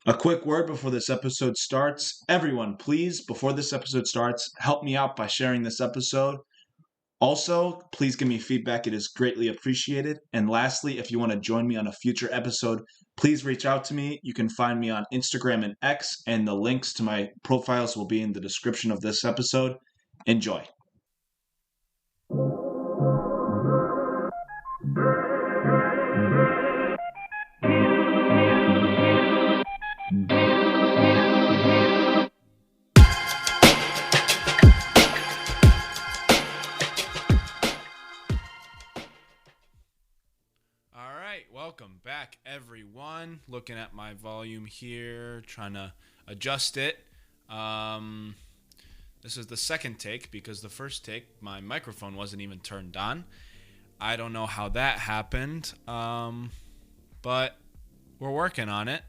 A quick word before this episode starts. Everyone, please, before this episode starts, help me out by sharing this episode. Also, please give me feedback. It is greatly appreciated. And lastly, if you want to join me on a future episode, please reach out to me. You can find me on Instagram and X, and the links to my profiles will be in the description of this episode. Enjoy. Welcome back, everyone. Looking at my volume here, trying to adjust it. This is the second take because the first take, my microphone wasn't even turned on. I don't know how that happened, but we're working on it.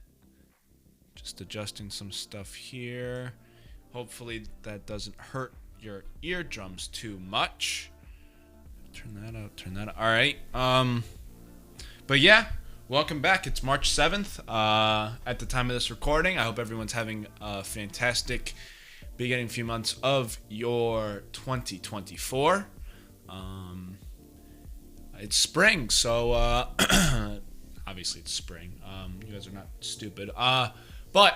Just adjusting some stuff here. Hopefully that doesn't hurt your eardrums too much. Turn that out. All right. But yeah, welcome back. It's March 7th at the time of this recording. I hope everyone's having a fantastic beginning few months of your 2024. It's spring, so obviously it's spring. You guys are not stupid. But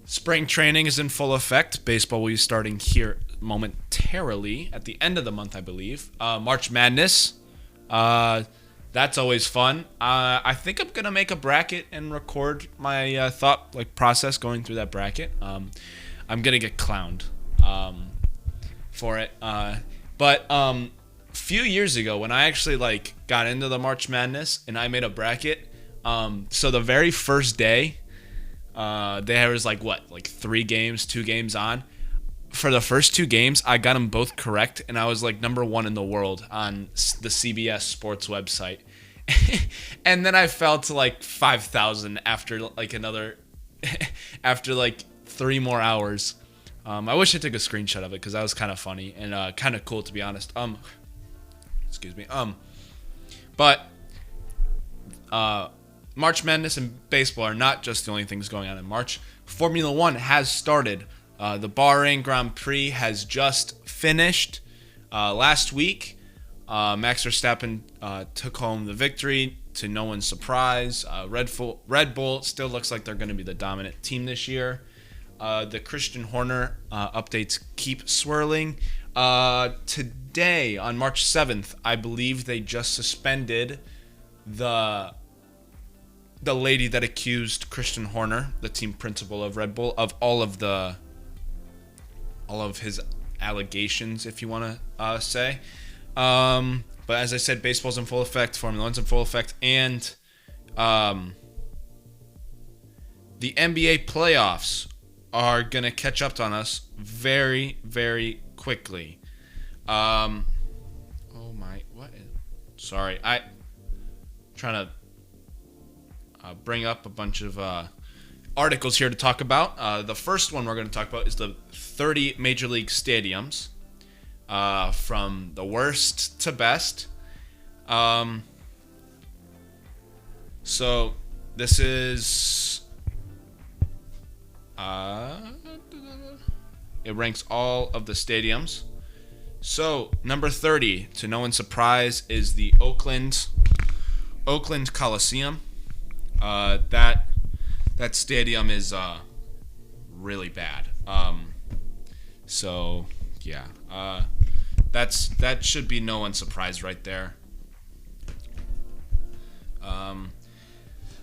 spring training is in full effect. Baseball will be starting here momentarily at the end of the month, I believe. March Madness. That's always fun. I think I'm gonna make a bracket and record my thought process going through that bracket. I'm gonna get clowned for it. But a few years ago, when I actually got into the March Madness and I made a bracket, so the very first day, there was 2 games on. For the first 2 games, I got them both correct, and I was number 1 in the world on the CBS Sports website. And then I fell to 5,000 after after 3 more hours. I wish I took a screenshot of it because that was kind of funny and kind of cool, to be honest. Excuse me. But March Madness and baseball are not just the only things going on in March. Formula One has started. The Bahrain Grand Prix has just finished last week. Max Verstappen took home the victory to no one's surprise. Red Bull still looks like they're going to be the dominant team this year. The Christian Horner updates keep swirling. Today, on March 7th, I believe they just suspended the lady that accused Christian Horner, the team principal of Red Bull, of all of his allegations, if you want to say. But as I said, baseball's in full effect, Formula One's in full effect, and the NBA playoffs are going to catch up on us very, very quickly. Oh my, what? Sorry, I'm trying to bring up a bunch of articles here to talk about. The first one we're going to talk about is the 30 Major League stadiums, from the worst to best. So this is it ranks all of the stadiums. So number 30, to no one's surprise, is the Oakland Coliseum. That stadium is really bad. So yeah, that should be no one's surprise right there.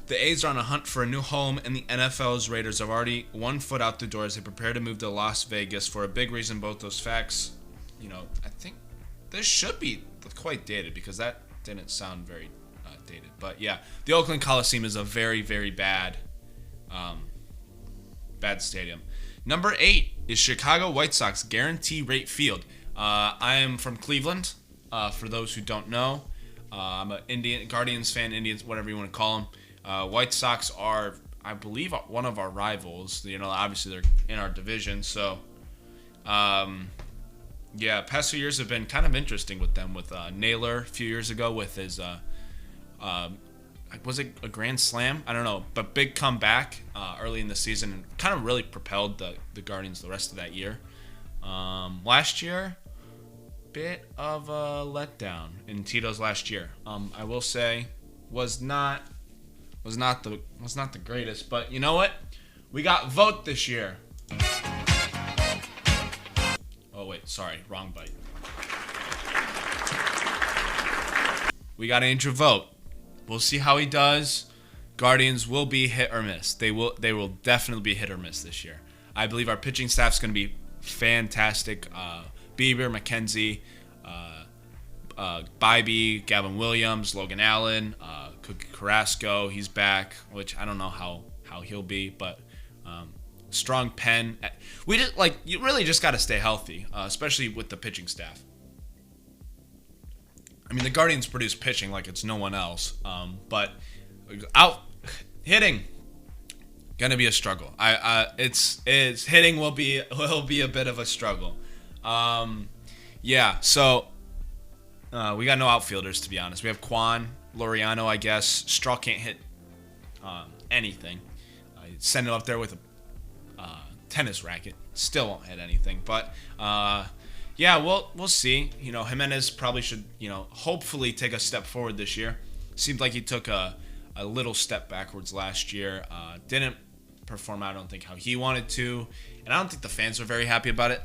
The A's are on a hunt for a new home, and the NFL's Raiders have already 1 foot out the door as they prepare to move to Las Vegas. For a big reason, both those facts, I think this should be quite dated because that didn't sound very dated. But yeah, the Oakland Coliseum is a very, very bad stadium. Number 8 is Chicago White Sox Guarantee Rate Field. I am from Cleveland, for those who don't know. I'm an Guardians fan, Indians, whatever you want to call them. White Sox are, I believe, one of our rivals. Obviously they're in our division. So, yeah, past few years have been kind of interesting with them. With Naylor a few years ago with his was it a grand slam? I don't know, but big comeback early in the season and kind of really propelled the Guardians the rest of that year. Last year, bit of a letdown in Tito's last year. I will say, was not the greatest, but you know what? We got Vogt this year. Oh wait, sorry, wrong bite. We got Andrew Vogt. We'll see how he does. Guardians will be hit or miss. They will definitely be hit or miss this year. I believe our pitching staff's going to be fantastic. Bieber, McKenzie, Bybee, Gavin Williams, Logan Allen, Cookie Carrasco. He's back, which I don't know how he'll be, but strong pen. You really just got to stay healthy, especially with the pitching staff. I mean, the Guardians produce pitching like it's no one else, but out hitting gonna be a struggle. It's hitting will be a bit of a struggle. Yeah. So we got no outfielders, to be honest. We have Quan, Laureano, I guess. Straw can't hit anything. Send it up there with a tennis racket, still won't hit anything. But yeah, we'll see. Jimenez probably should, hopefully take a step forward this year. Seemed like he took a little step backwards last year. Didn't perform, I don't think, how he wanted to. And I don't think the fans were very happy about it.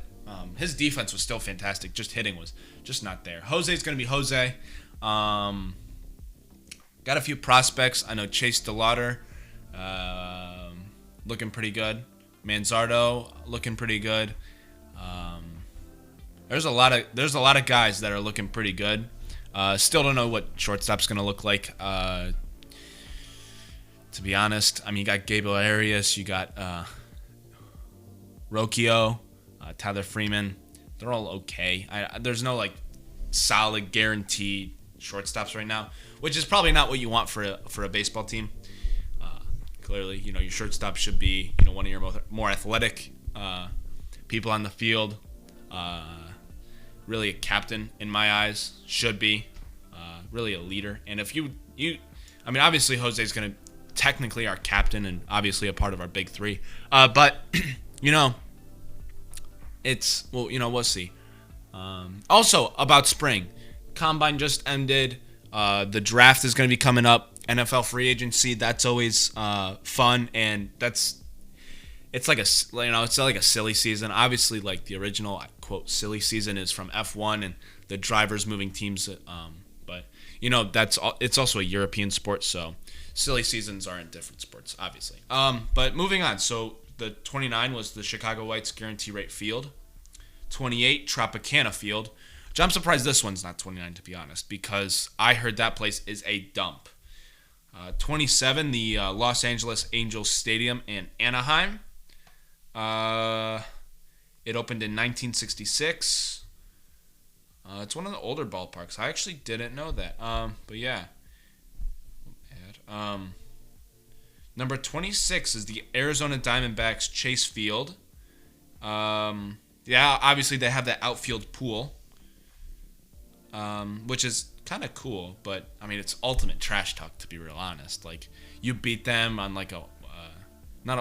His defense was still fantastic. Just hitting was just not there. Jose's going to be Jose. Got a few prospects. I know Chase DeLauder looking pretty good. Manzardo looking pretty good. There's a lot of guys that are looking pretty good. Still don't know what shortstop's going to look like. To be honest, I mean, you got Gabriel Arias, you got Rocchio, Tyler Freeman. They're all okay. There's no solid guaranteed shortstops right now, which is probably not what you want for a baseball team. Clearly, your shortstop should be one of your more athletic people on the field. Really a captain in my eyes, should be really a leader. And if you I mean, obviously Jose's going to technically our captain and obviously a part of our big three. But we'll see. Also about spring, combine just ended. The draft is going to be coming up. NFL free agency, that's always fun, and it's like a silly season. Obviously, like the original quote silly season is from F1 and the drivers moving teams. But it's also a European sport, so silly seasons are in different sports, obviously. But moving on. So the 29 was the Chicago Whites Guarantee Rate Field. 28 Tropicana Field. Which I'm surprised this one's not 29, to be honest, because I heard that place is a dump. 27, the Los Angeles Angels Stadium in Anaheim. It opened in 1966. It's one of the older ballparks. I actually didn't know that. But yeah. Number 26 is the Arizona Diamondbacks Chase Field. Yeah, obviously they have that outfield pool, which is kind of cool, but I mean it's ultimate trash talk, to be real honest. Like, you beat them on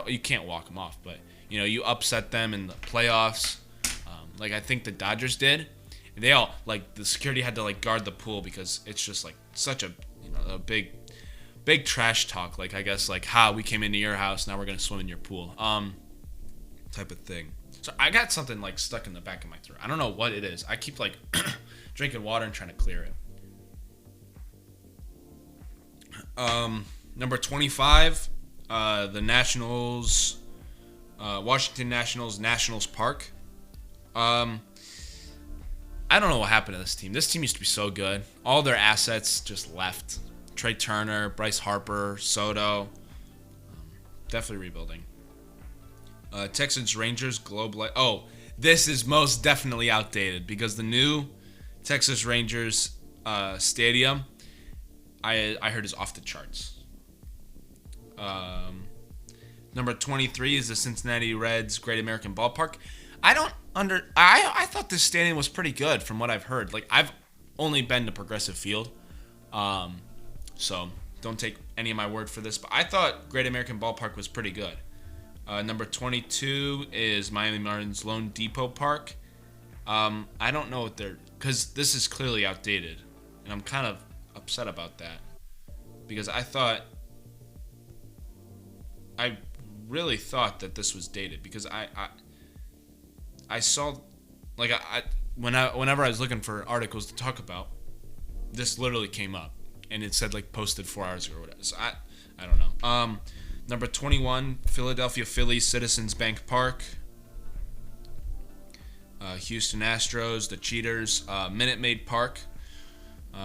you can't walk them off, but you upset them in the playoffs. I think the Dodgers did. They all the security had to guard the pool because it's just such a a big trash talk. I guess we came into your house, now we're gonna swim in your pool, type of thing. So I got something stuck in the back of my throat. I don't know what it is. I keep drinking water and trying to clear it. Number 25, the Nationals, Washington Nationals Park. I don't know what happened to this team. This team used to be so good. All their assets just left. Trey Turner, Bryce Harper, Soto. Definitely rebuilding. Texans Rangers Globe Life. Oh, this is most definitely outdated because the new Texas Rangers stadium, I heard, is off the charts. Number 23 is the Cincinnati Reds Great American Ballpark. I thought this stadium was pretty good from what I've heard. I've only been to Progressive Field, so don't take any of my word for this, but I thought Great American Ballpark was pretty good. Number 22 is Miami Marlins Lone Depot Park. I don't know what they're... Because this is clearly outdated. And I'm kind of upset about that. Because I really thought that this was dated. Because I saw... Like, whenever I was looking for articles to talk about, this literally came up. And it said, like, posted 4 hours ago or whatever. So I don't know. Number 21, Philadelphia Phillies Citizens Bank Park. Houston Astros, the Cheaters, Minute Maid Park,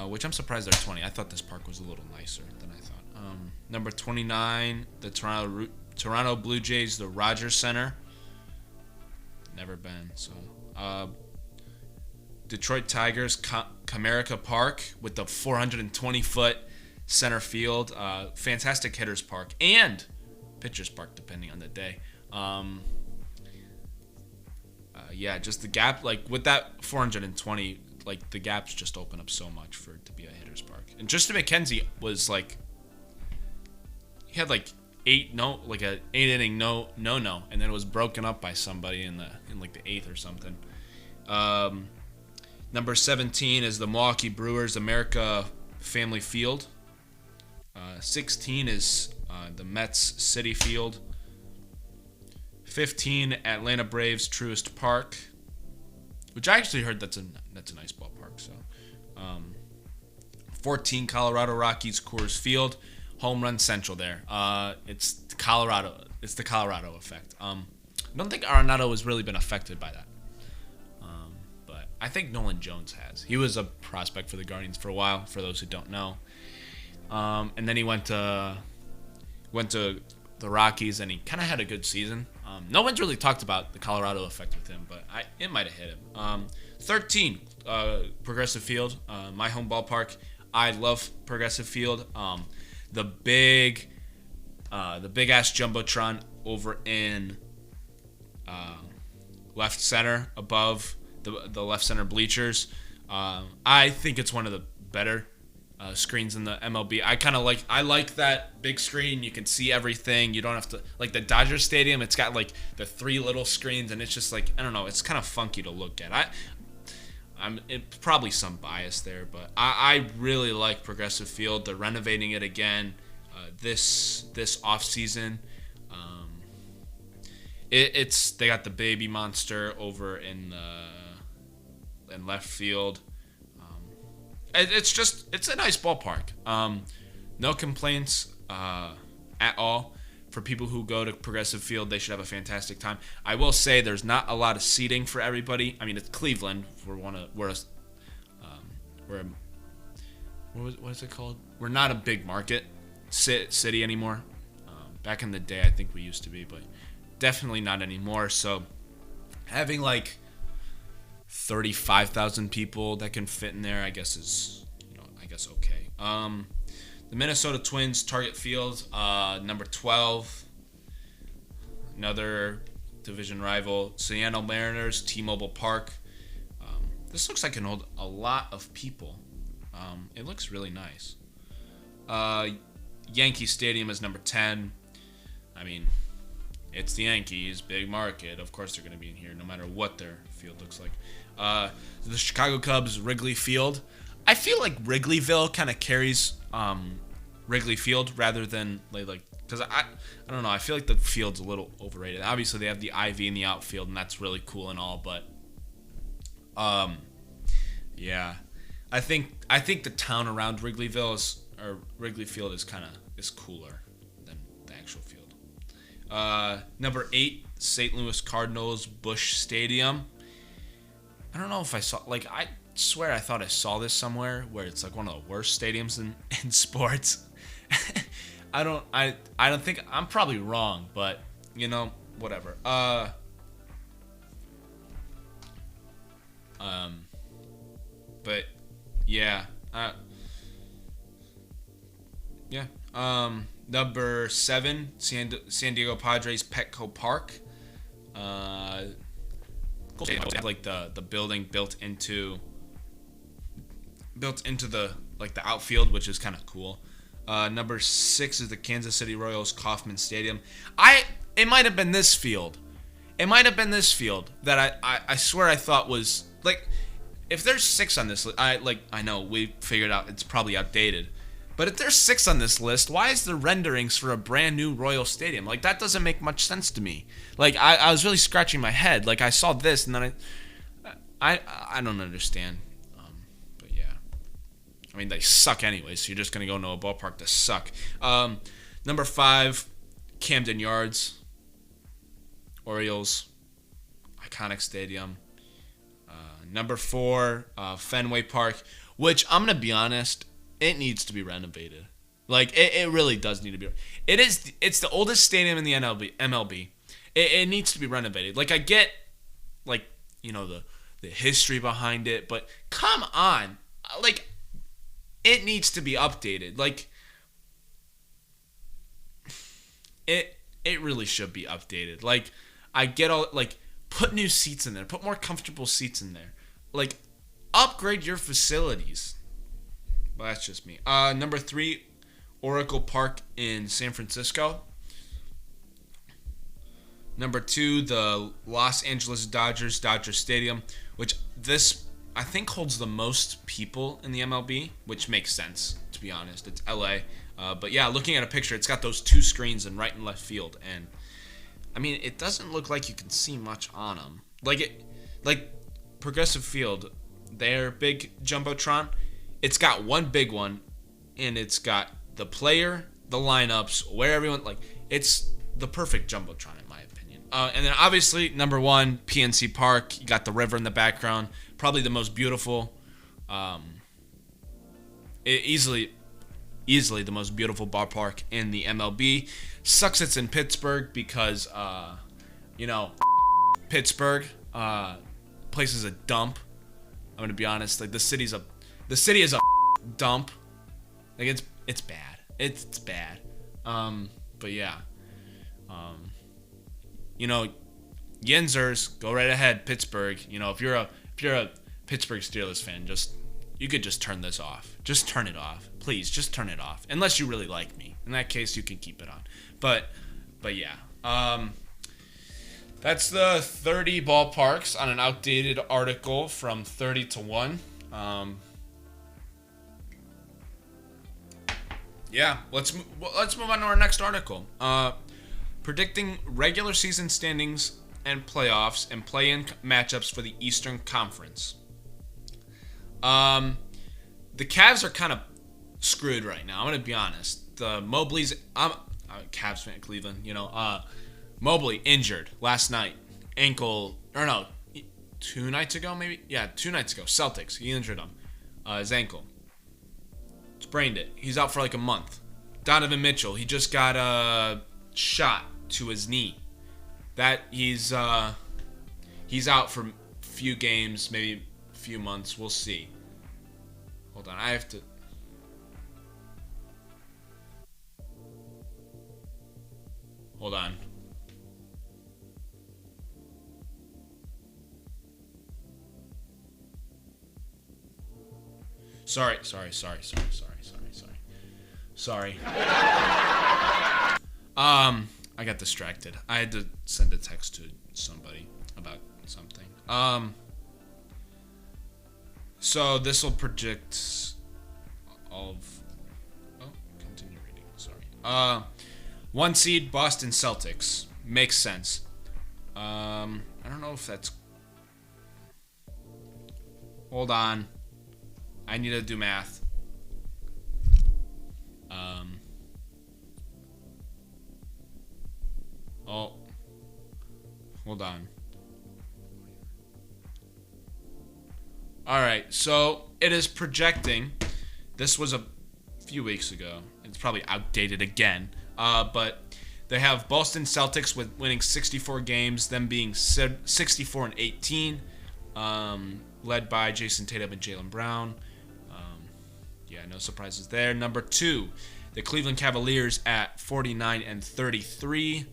which I'm surprised they're 20. I thought this park was a little nicer than I thought. Number 29, the Toronto Blue Jays, the Rogers Center. Never been. So, Detroit Tigers, Comerica Park with the 420-foot center field. Fantastic hitters park and pitchers park, depending on the day. Yeah, just the gap, like with that 420, like the gaps just open up so much for it to be a hitter's park. And Justin McKenzie was like, he had like an 8-inning no, and then it was broken up by somebody in like the 8th or something. Number 17 is the Milwaukee Brewers America Family Field. 16 is the Mets City Field. 15, Atlanta Braves Truist Park, which I actually heard that's a nice ballpark. So, 14, Colorado Rockies Coors Field, Home Run Central there. It's Colorado. It's the Colorado effect. I don't think Arenado has really been affected by that, but I think Nolan Jones has. He was a prospect for the Guardians for a while. For those who don't know, and then he went to the Rockies, and he kind of had a good season. No one's really talked about the Colorado effect with him, but it might have hit him. 13, Progressive Field, my home ballpark. I love Progressive Field. The big ass jumbotron over in left center above the left center bleachers. I think it's one of the better screens in the MLB. I like that big screen. You can see everything. You don't have to, like the Dodger Stadium, it's got like the 3 little screens, and it's just like, I don't know, it's kind of funky to look at. It's probably some bias there, but I really like Progressive Field. They're renovating it again this off season. They got the baby monster over in left field. It's a nice ballpark. No complaints at all. For people who go to Progressive Field, they should have a fantastic time. I will say there's not a lot of seating for everybody. I mean, it's Cleveland. What is it called? We're not a big market city anymore. Back in the day, I think we used to be, but definitely not anymore. So having like 35,000 people that can fit in there, I guess is okay. The Minnesota Twins Target Field, number 12, another division rival. Seattle Mariners T-Mobile Park. This looks like it can hold a lot of people. It looks really nice. Yankee Stadium is number 10. I mean, it's the Yankees, big market. Of course they're going to be in here no matter what their field looks like. The Chicago Cubs Wrigley Field. I feel like Wrigleyville kind of carries Wrigley Field rather than like because I don't know. I feel like the field's a little overrated. Obviously they have the ivy in the outfield, and that's really cool and all, but yeah, I think the town around Wrigley Field is cooler than the actual field. Number 8, St. Louis Cardinals Busch Stadium. I don't know if I saw, like, I swear I thought I saw this somewhere where it's like one of the worst stadiums in sports. I don't think, I'm probably wrong, but whatever. But yeah, number 7, San Diego Padres Petco Park. Like the building built into the like the outfield, which is kind of cool. Number 6 is the Kansas City Royals Kauffman Stadium. It might have been this field. It might have been this field that I swear I thought was like, if there's 6 on this list, I know we figured out it's probably outdated, but if there's 6 on this list, why is there renderings for a brand new Royal Stadium? Like, that doesn't make much sense to me. Like, I was really scratching my head. Like, I saw this and then I don't understand. But yeah, I mean, they suck anyway, so you're just gonna go into a ballpark to suck. Number 5, Camden Yards, Orioles, iconic stadium. Number 4, Fenway Park, which I'm gonna be honest, it needs to be renovated. Like, it really does need to be. It's the oldest stadium in the MLB. It needs to be renovated. Like, I get, like, you know, the history behind it, but come on, like, it needs to be updated. Like, it really should be updated. Like, I get all, like, put new seats in there, put more comfortable seats in there, like, upgrade your facilities. Well, that's just me. Number 3, Oracle Park in San Francisco. Number 2, the Los Angeles Dodgers Dodger Stadium, which this, I think, holds the most people in the MLB, which makes sense, to be honest. It's LA. But yeah, looking at a picture, it's got those 2 screens in right and left field, and I mean, it doesn't look like you can see much on them. Like Progressive Field, their big jumbotron, it's got one big one, and it's got the player, the lineups, where everyone, like, it's the perfect jumbotron in my opinion. And then obviously number 1, PNC Park. You got the river in the background, probably the most beautiful, easily the most beautiful ballpark in the MLB. Sucks it's in Pittsburgh because, you know, Pittsburgh, place is a dump. I'm gonna be honest. Like, the city is a dump. Like, it's bad. It's bad. But yeah. You know, Yinzers, go right ahead, Pittsburgh. You know, if you're a Pittsburgh Steelers fan, you could just turn this off. Just turn it off. Please, just turn it off. Unless you really like me. In that case, you can keep it on. But yeah. That's the 30 ballparks on an outdated article from 30 to 1. Yeah, let's move on to our next article. Predicting regular season standings and playoffs and play-in matchups for the Eastern Conference. The Cavs are kind of screwed right now. I'm gonna be honest. The Mobley's, I'm a Cavs fan, Cleveland. You know, Mobley injured last night, ankle, or no, 2 nights ago maybe. Yeah, 2 nights ago. Celtics. He injured him, his ankle. Sprained it. He's out for like a month. Donovan Mitchell. He just got a shot to his knee. That he's out for a few games, maybe a few months. We'll see. Hold on, I have to. Hold on. Sorry. I got distracted. I had to send a text to somebody about something. So this will predict all of. Oh, continue reading. Sorry. 1 seed Boston Celtics makes sense. I don't know if that's. Hold on. I need to do math. Oh. Hold on. Alright, so it is projecting. This was a few weeks ago. It's probably outdated again. But they have Boston Celtics with winning 64 games, them being 64-18, led by Jason Tatum and Jaylen Brown. Yeah, no surprises there. Number 2, the Cleveland Cavaliers at 49-33.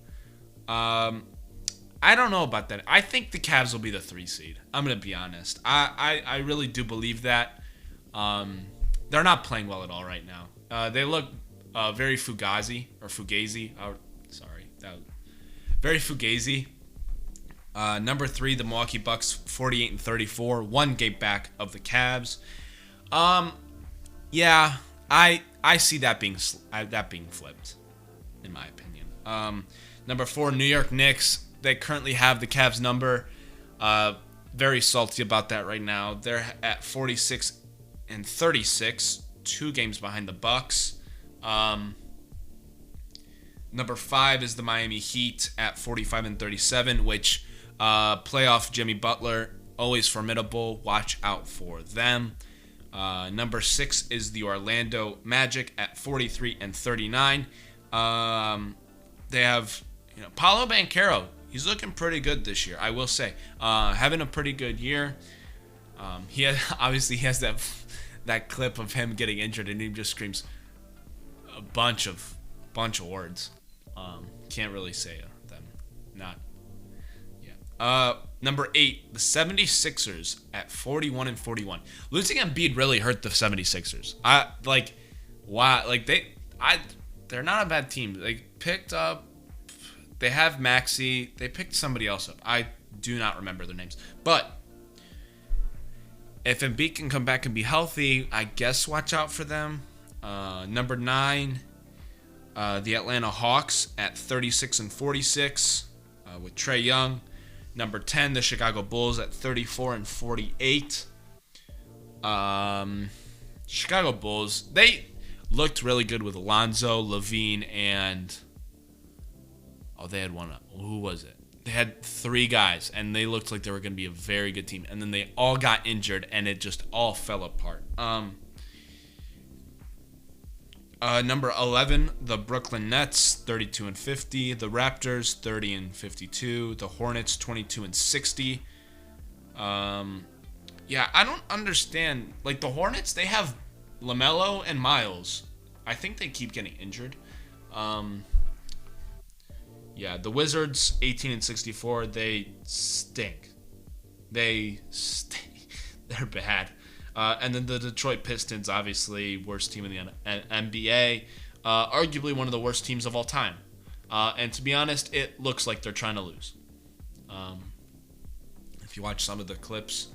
I don't know about that. I think the Cavs will be the 3 seed. I'm going to be honest. I really do believe that. They're not playing well at all right now. They look very fugazi. Sorry, very fugazi. Number 3, the Milwaukee Bucks, 48-34, one game back of the Cavs. Yeah, I see that being flipped, in my opinion. Number 4, New York Knicks. They currently have the Cavs number. Very salty about that right now. They're at 46-36, 2 games behind the Bucks. Number 5 is the Miami Heat at 45-37, which playoff Jimmy Butler, always formidable. Watch out for them. Number 6 is the Orlando Magic at 43-39. They have Paolo Banchero. He's looking pretty good this year, I will say. Having a pretty good year. He has that clip of him getting injured, and he just screams a bunch of words. Can't really say them. Not. Yeah. Number 8, the 76ers at 41-41. Losing Embiid really hurt the 76ers. They're not a bad team. They have Maxey. They picked somebody else up. I do not remember their names. But if Embiid can come back and be healthy, I guess watch out for them. Number 9, the Atlanta Hawks at 36-46 with Trae Young. Number 10, the Chicago Bulls at 34-48. Chicago Bulls, they looked really good with Alonzo, Levine, and they had one. Who was it? They had 3 guys, and they looked like they were going to be a very good team. And then they all got injured, and it just all fell apart. Number 11, the Brooklyn Nets, 32-50. The Raptors, 30-52. The Hornets, 22-60. Yeah, I don't understand. The Hornets, they have LaMelo and Miles. I think they keep getting injured. Yeah, the Wizards, 18-64. They stink. They're bad. And then the Detroit Pistons, obviously, worst team in the NBA. Arguably one of the worst teams of all time. And to be honest, it looks like they're trying to lose. If you watch some of the clips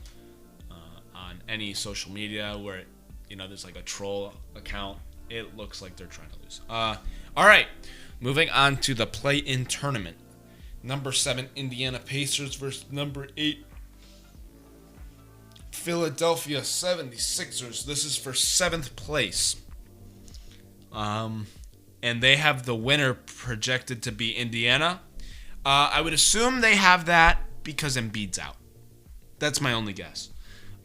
on any social media where, there's a troll account, it looks like they're trying to lose. All right, moving on to the play-in tournament. Number 7, Indiana Pacers versus number 8, Philadelphia 76ers. This is for 7th place. And they have the winner projected to be Indiana. I would assume they have that because Embiid's out. That's my only guess.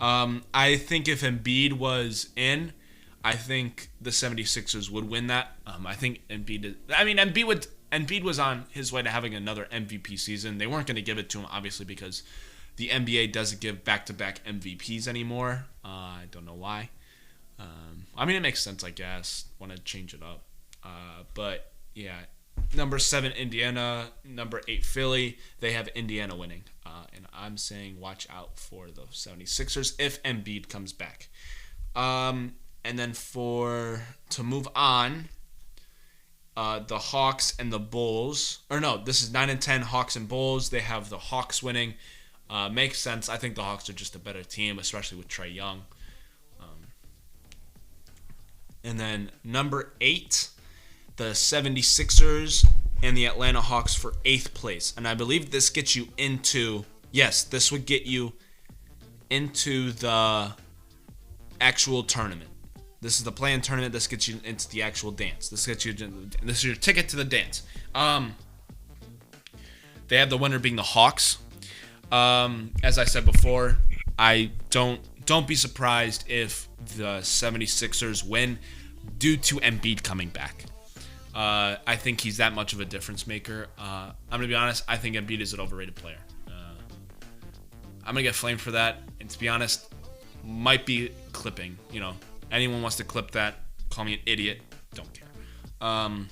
I think if Embiid was in, I think the 76ers would win that. I think Embiid was on his way to having another MVP season. They weren't going to give it to him, obviously, because the NBA doesn't give back-to-back MVPs anymore. I don't know why. It makes sense, I guess. Want to change it up. But, yeah. Number 7, Indiana. Number 8, Philly. They have Indiana winning. And I'm saying watch out for the 76ers if Embiid comes back. And then to move on, the Hawks and the Bulls. Or no, this is 9 and 10, Hawks and Bulls. They have the Hawks winning. Makes sense. I think the Hawks are just a better team, especially with Trae Young. And then number 8, the 76ers and the Atlanta Hawks for 8th place. And I believe this gets you into... Yes, this would get you into the actual tournament. This is the play-in tournament. This gets you into the actual dance. This is your ticket to the dance. They have the winner being the Hawks. As I said before, I don't be surprised if the 76ers win due to Embiid coming back. I think he's that much of a difference maker. I'm going to be honest, I think Embiid is an overrated player. I'm going to get flamed for that, and to be honest, might be clipping. Anyone wants to clip that, call me an idiot, don't care. All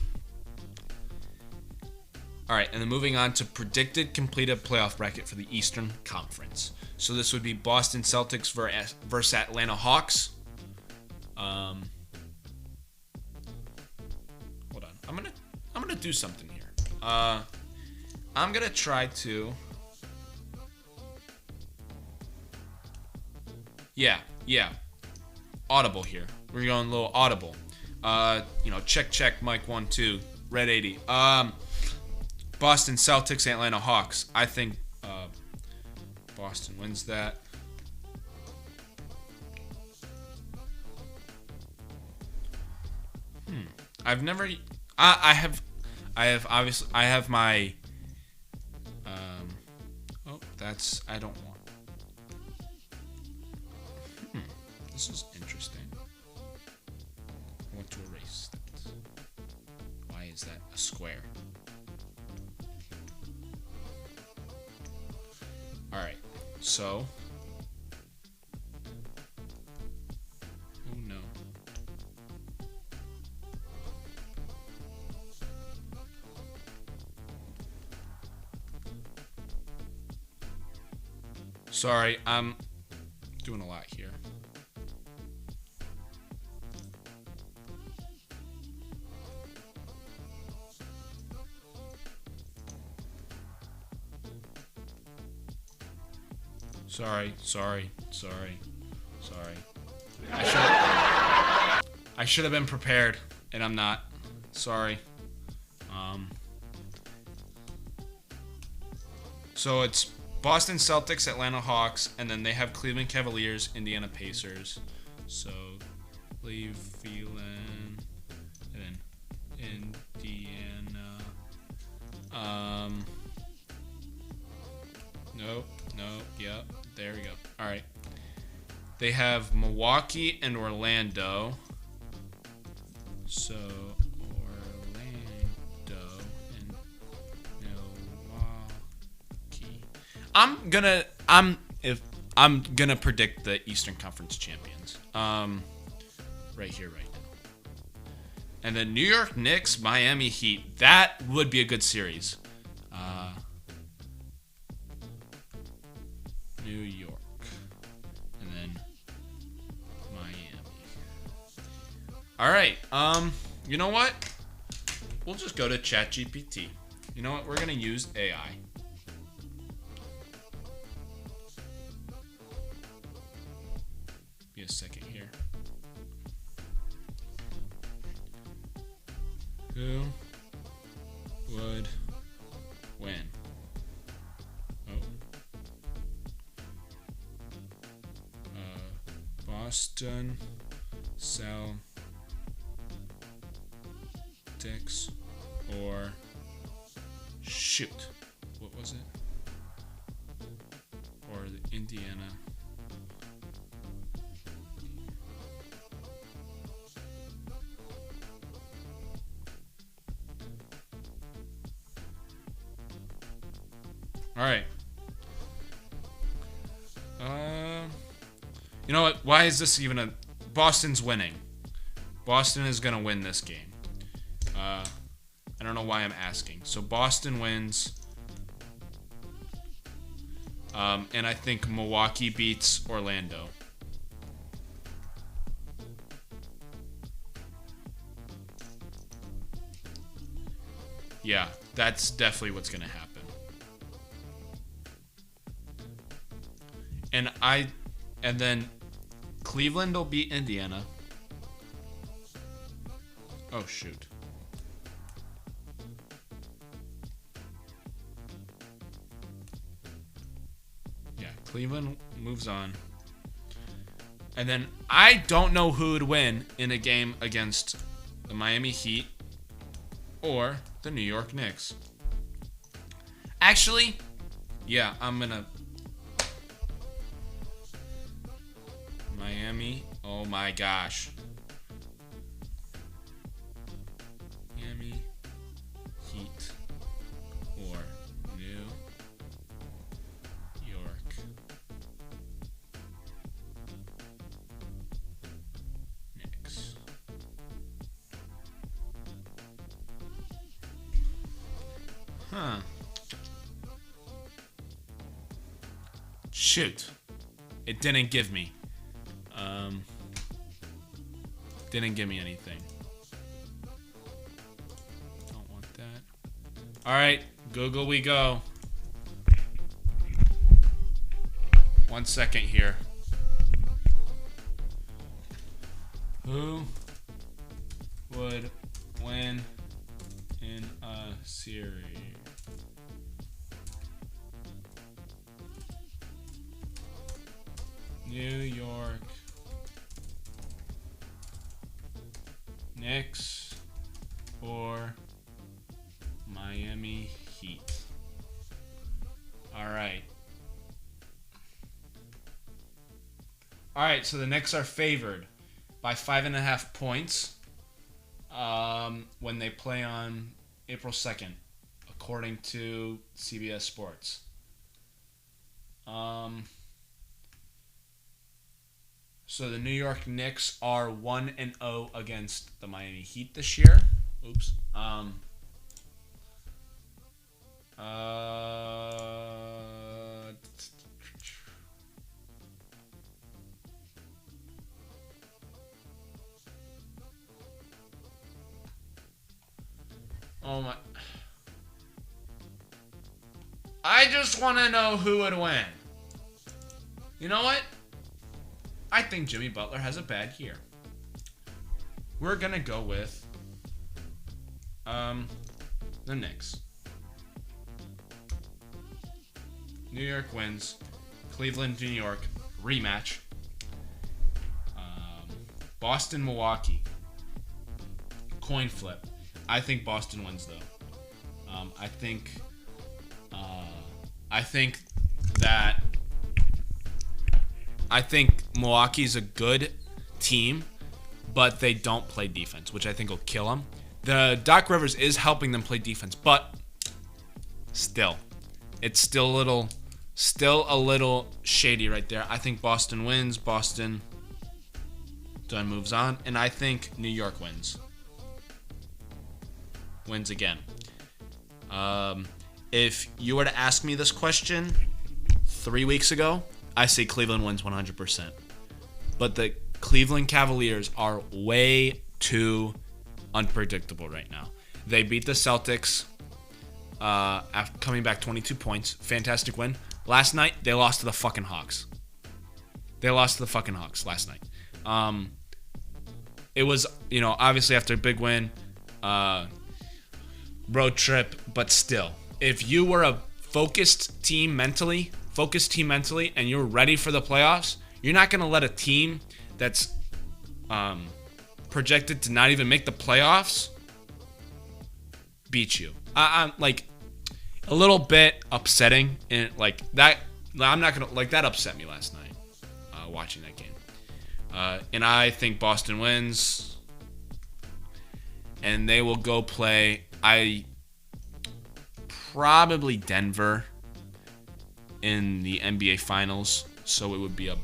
right, and then moving on to predicted completed playoff bracket for the Eastern Conference. So this would be Boston Celtics versus Atlanta Hawks. I'm gonna do something here. I'm gonna try to. Yeah. Audible here. We're going a little audible. Check, mic 1, 2, red 80. Boston Celtics, Atlanta Hawks. I think Boston wins that. I've never. I have my. That's. I don't want. This is interesting. I want to erase that. Why is that a square? Alright, so. Oh no. Sorry, I'm doing a lot here. Sorry. I should have been prepared, and I'm not. Sorry. So it's Boston Celtics, Atlanta Hawks, and then they have Cleveland Cavaliers, Indiana Pacers. So Cleveland, and then Indiana. Nope. Yep. There we go. All right. They have Milwaukee and Orlando. So Orlando and Milwaukee. I'm gonna predict the Eastern Conference champions. Right here, right now. And then New York Knicks, Miami Heat. That would be a good series. New York. And then Miami. Alright, you know what? We'll just go to ChatGPT. You know what? We're gonna use AI. Be a second here. Who would win? Boston Celtics or shoot. What was it? Or the Indiana. All right. You know what? Why is this even a... Boston's winning. Boston is going to win this game. I don't know why I'm asking. So Boston wins. And I think Milwaukee beats Orlando. Yeah, that's definitely what's going to happen. And then Cleveland will beat Indiana. Oh, shoot. Yeah, Cleveland moves on. And then I don't know who would win in a game against the Miami Heat or the New York Knicks. Actually, yeah, I'm going to... Miami. Oh my gosh. Miami Heat or New York Knicks. Huh. Shoot. It didn't give me. Didn't give me anything. All right, Google we go. 1 second here. Who would win in a series? New York Knicks or Miami Heat? All right. All right, so the Knicks are favored by 5.5 points when they play on April 2nd, according to CBS Sports. So the New York Knicks are 1-0 against the Miami Heat this year. Oops. Oh my. I just want to know who would win. You know what? I think Jimmy Butler has a bad year. We're going to go with the Knicks. New York wins. Cleveland, New York rematch. Boston, Milwaukee. Coin flip. I think Boston wins though. I think Milwaukee's a good team, but they don't play defense, which I think will kill them. The Doc Rivers is helping them play defense, but still, it's still a little shady right there. I think Boston wins. Boston done moves on, and I think New York wins. Wins again. If you were to ask me this question 3 weeks ago, I say Cleveland wins 100%. But the Cleveland Cavaliers are way too unpredictable right now. They beat the Celtics after coming back 22 points. Fantastic win. Last night, they lost to the fucking Hawks. Last night. It was, obviously after a big win, road trip, but still. If you were a focused team mentally, and you're ready for the playoffs, you're not going to let a team that's projected to not even make the playoffs beat you. I'm like a little bit upsetting, and like that. I'm not gonna that upset me last night watching that game. And I think Boston wins, and they will go play. Probably Denver in the NBA Finals, so it would be a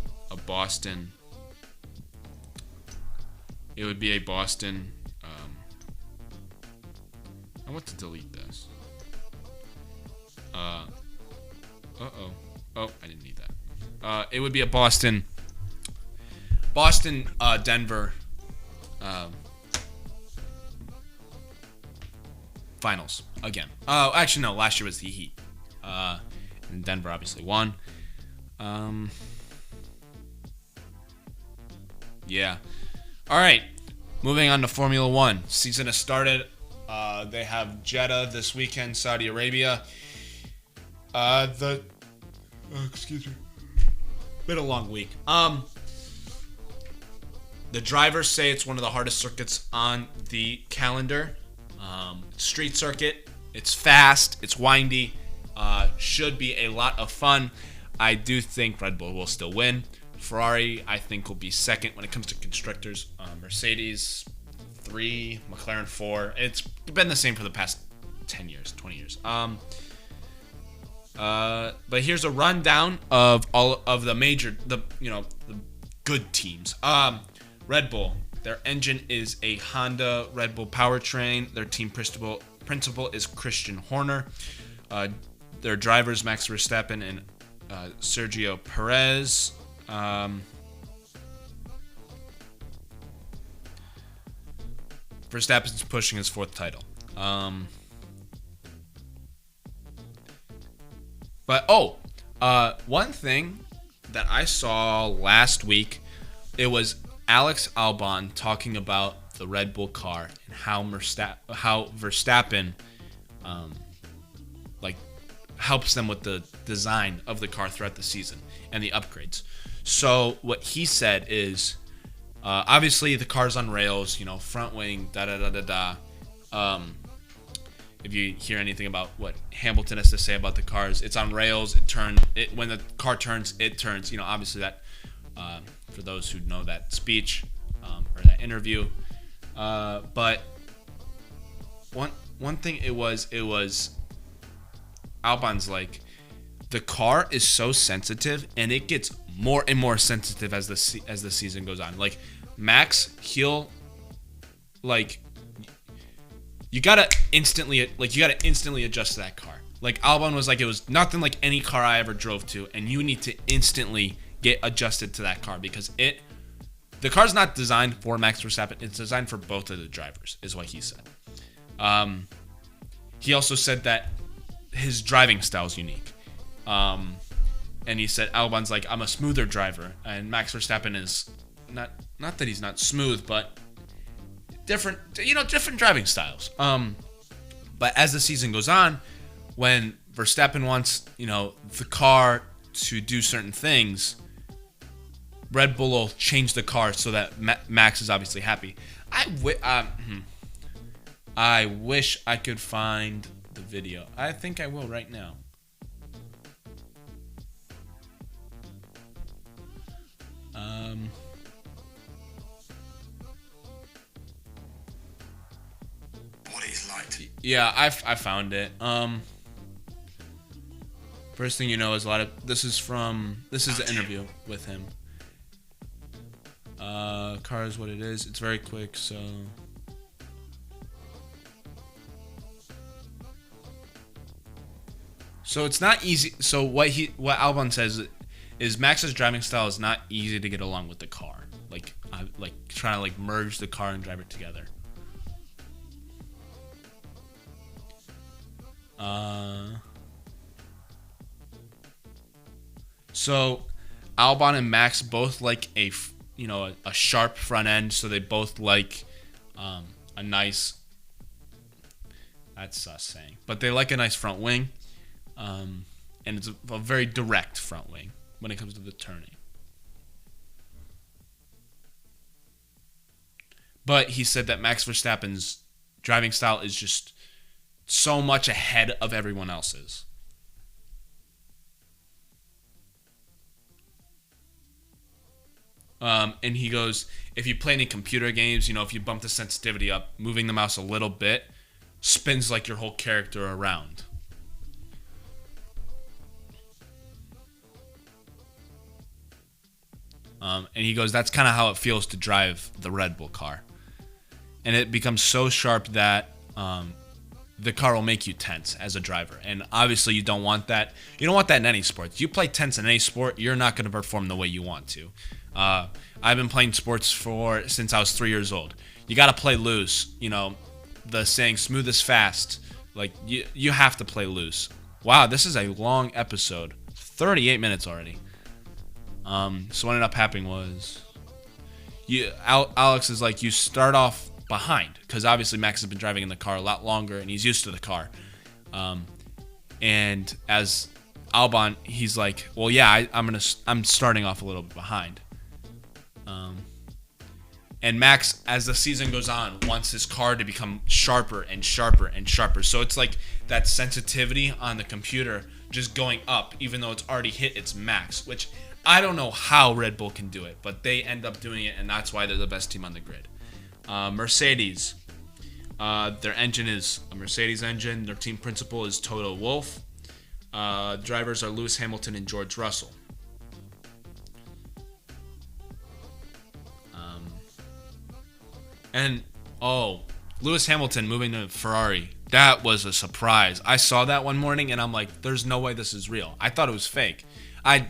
Boston. It would be a Boston. I want to delete this. Oh, I didn't need that. It would be a Boston, Denver Finals again. Oh, actually no. Last year was the Heat. And Denver obviously won. Yeah. All right. Moving on to Formula One. Season has started. They have Jeddah this weekend, Saudi Arabia. Excuse me. Been a long week. The drivers say it's one of the hardest circuits on the calendar. Street circuit. It's fast. It's windy. Should be a lot of fun. I do think Red Bull will still win. Ferrari, I think, will be second when it comes to constructors. Mercedes, 3. McLaren, 4. It's been the same for the past 10 years, 20 years. But here's a rundown of all of the the good teams. Red Bull, their engine is a Honda Red Bull powertrain. Their team principal is Christian Horner. Their drivers, Max Verstappen and Sergio Perez. Verstappen's pushing his 4th title. But one thing that I saw last week, it was Alex Albon talking about the Red Bull car and how Verstappen like helps them with the design of the car throughout the season and the upgrades. So what he said is, obviously the car's on rails, front wing, da da da da da. If you hear anything about what Hamilton has to say about the cars, it's on rails. When the car turns, it turns. Obviously that, for those who know that speech or that interview. But one thing it was Albon's like, the car is so sensitive, and it gets more and more sensitive as the season goes on. Like Max, he'll like. You gotta instantly adjust to that car. Like Albon was like, it was nothing like any car I ever drove to, and you need to instantly get adjusted to that car because the car's not designed for Max Verstappen. It's designed for both of the drivers, is what he said. He also said that his driving style is unique, and he said Albon's like, I'm a smoother driver, and Max Verstappen is not that he's not smooth, but different driving styles. But as the season goes on, when Verstappen wants, the car to do certain things, Red Bull will change the car so that Max is obviously happy. I wish I could find the video. I think I will right now. Yeah, I found it. First thing you know is this is the interview with him. Car is what it is. It's very quick, so. So it's not easy. So what Albon says is Max's driving style is not easy to get along with the car. Like trying to merge the car and drive it together. So Albon and Max both like a sharp front end, so they both like a nice, that's us saying, but they like a nice front wing, and it's a very direct front wing when it comes to the turning. But he said that Max Verstappen's driving style is just so much ahead of everyone else's. And he goes, if you play any computer games, if you bump the sensitivity up, moving the mouse a little bit spins like your whole character around. And he goes, that's kind of how it feels to drive the Red Bull car. And it becomes so sharp that the car will make you tense as a driver. And obviously you don't want that. You don't want that in any sport. You play tense in any sport, you're not going to perform the way you want to. I've been playing sports since I was 3 years old. You got to play loose. The saying, smooth is fast. Like, you have to play loose. Wow, this is a long episode. 38 minutes already. So what ended up happening was, Alex is like, you start off behind, because obviously Max has been driving in the car a lot longer and he's used to the car. And as Albon, he's like, well, yeah, I'm starting off a little bit behind. And Max, as the season goes on, wants his car to become sharper and sharper and sharper. So it's like that sensitivity on the computer just going up, even though it's already hit its max, which I don't know how Red Bull can do it, but they end up doing it, and that's why they're the best team on the grid. Mercedes, their engine is a Mercedes engine. Their team principal is Toto Wolff. Drivers are Lewis Hamilton and George Russell. Lewis Hamilton moving to Ferrari. That was a surprise. I saw that one morning and I'm like, there's no way this is real. I thought it was fake. I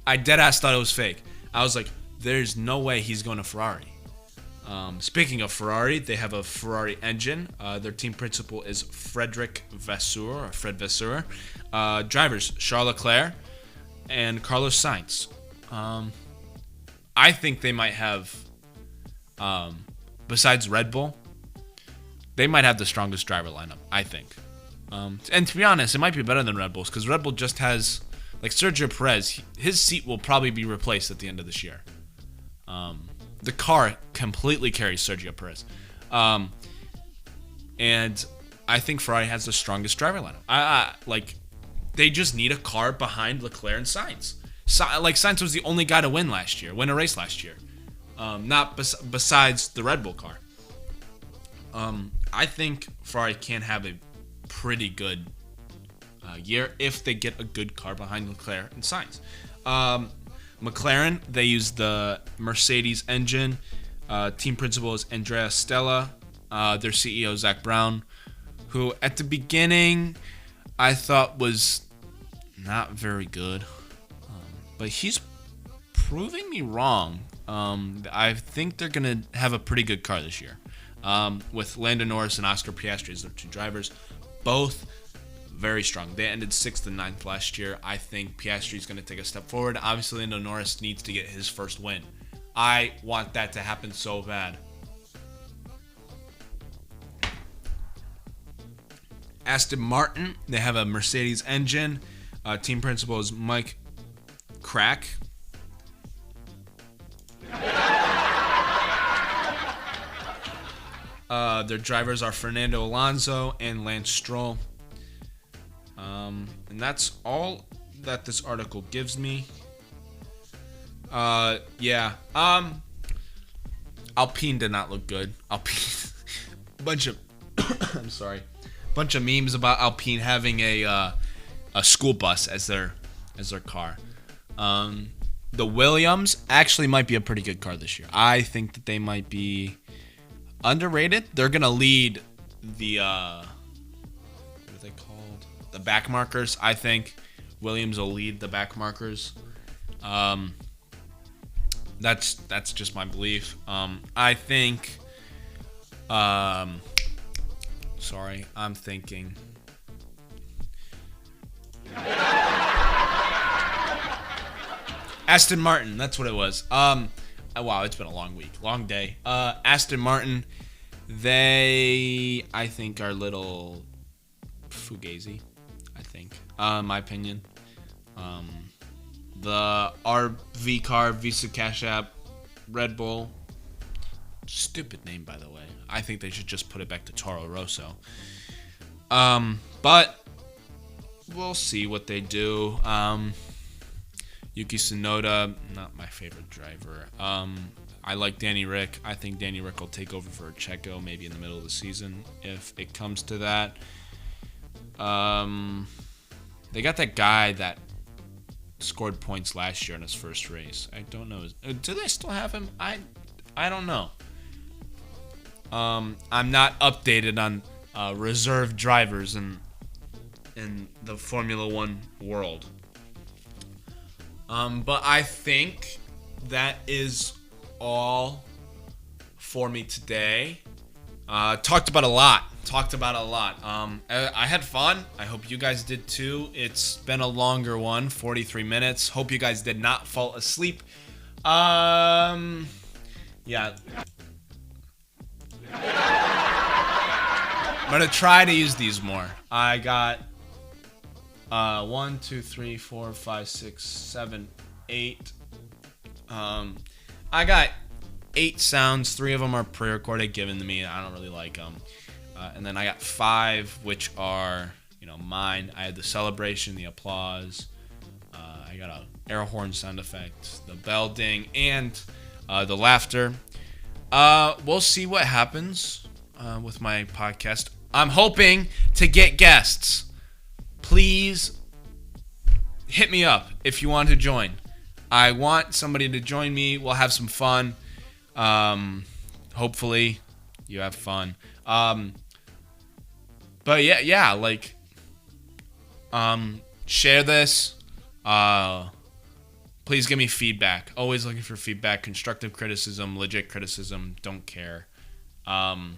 deadass thought it was fake. I was like, there's no way he's going to Ferrari. Speaking of Ferrari, they have a Ferrari engine. Their team principal is Fred Vasseur. Drivers, Charles Leclerc and Carlos Sainz. I think they might have, besides Red Bull, they might have the strongest driver lineup, I think. And to be honest, it might be better than Red Bull's because Red Bull just has, like Sergio Perez, his seat will probably be replaced at the end of this year. The car completely carries Sergio Perez. And I think Ferrari has the strongest driver lineup. They just need a car behind Leclerc and Sainz. Sainz was the only guy to win a race last year. Not besides the Red Bull car. I think Ferrari can have a pretty good year if they get a good car behind Leclerc and Sainz. McLaren, they use the Mercedes engine. Team principal is Andrea Stella. Their CEO, Zach Brown, who at the beginning I thought was not very good. But he's proving me wrong. I think they're going to have a pretty good car this year. With Lando Norris and Oscar Piastri as their two drivers. Both very strong. They ended 6th and 9th last year. I think Piastri is going to take a step forward. Obviously, Lando Norris needs to get his first win. I want that to happen so bad. Aston Martin, they have a Mercedes engine. Team principal is Mike Crack. Their drivers are Fernando Alonso and Lance Stroll. And that's all that this article gives me. Alpine did not look good. Alpine, bunch of memes about Alpine having a school bus as their car. The Williams actually might be a pretty good car this year. I think that they might be underrated. They're gonna lead the what are they called? The back markers. I think Williams will lead the back markers. That's just my belief. I think. I'm thinking. Aston Martin, that's what it was. Wow, it's been a long week, long day. Aston Martin, they, I think, are a little fugazi, I think, in my opinion. The RV car, Visa Cash App, Red Bull, stupid name, by the way. I think they should just put it back to Toro Rosso. But we'll see what they do. Yuki Tsunoda, not my favorite driver. I like Danny Rick. I think Danny Rick will take over for Checo maybe in the middle of the season if it comes to that. They got that guy that scored points last year in his first race. I don't know. Do they still have him? I don't know. I'm not updated on reserve drivers in the Formula One world. But I think that is all for me today. Talked about a lot. I had fun. I hope you guys did too. It's been a longer one, 43 minutes. Hope you guys did not fall asleep. Yeah. I'm gonna try to use these more. I got 1, 2, 3, 4, 5, 6, 7, 8. I got 8 sounds. 3 of them are pre-recorded, given to me. I don't really like them. And then I got 5, which are, mine. I had the celebration, the applause. I got an air horn sound effect, the bell ding, and the laughter. We'll see what happens with my podcast. I'm hoping to get guests. Please hit me up if you want to join. I want somebody to join me. We'll have some fun. Hopefully you have fun. But share this. please give me feedback. Always looking for feedback, constructive criticism, legit criticism. Don't care. I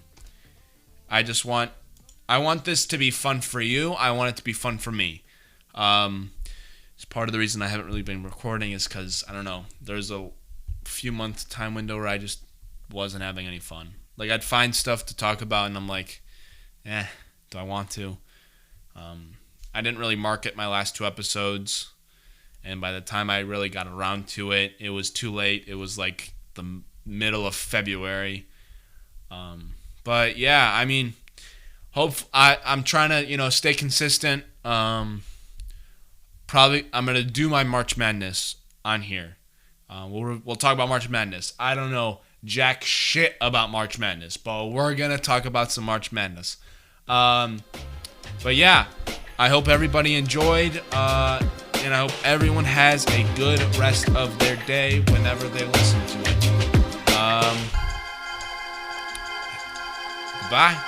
want this to be fun for you. I want it to be fun for me. It's part of the reason I haven't really been recording is because, I don't know, there's a few month time window where I just wasn't having any fun. Like, I'd find stuff to talk about, and I'm like, do I want to? I didn't really market my last 2 episodes, and by the time I really got around to it, it was too late. It was like the middle of February. But yeah, I mean, I'm trying to, stay consistent. Probably I'm gonna do my March Madness on here. We'll talk about March Madness. I don't know jack shit about March Madness, but we're gonna talk about some March Madness. But yeah, I hope everybody enjoyed, and I hope everyone has a good rest of their day whenever they listen to it. Goodbye.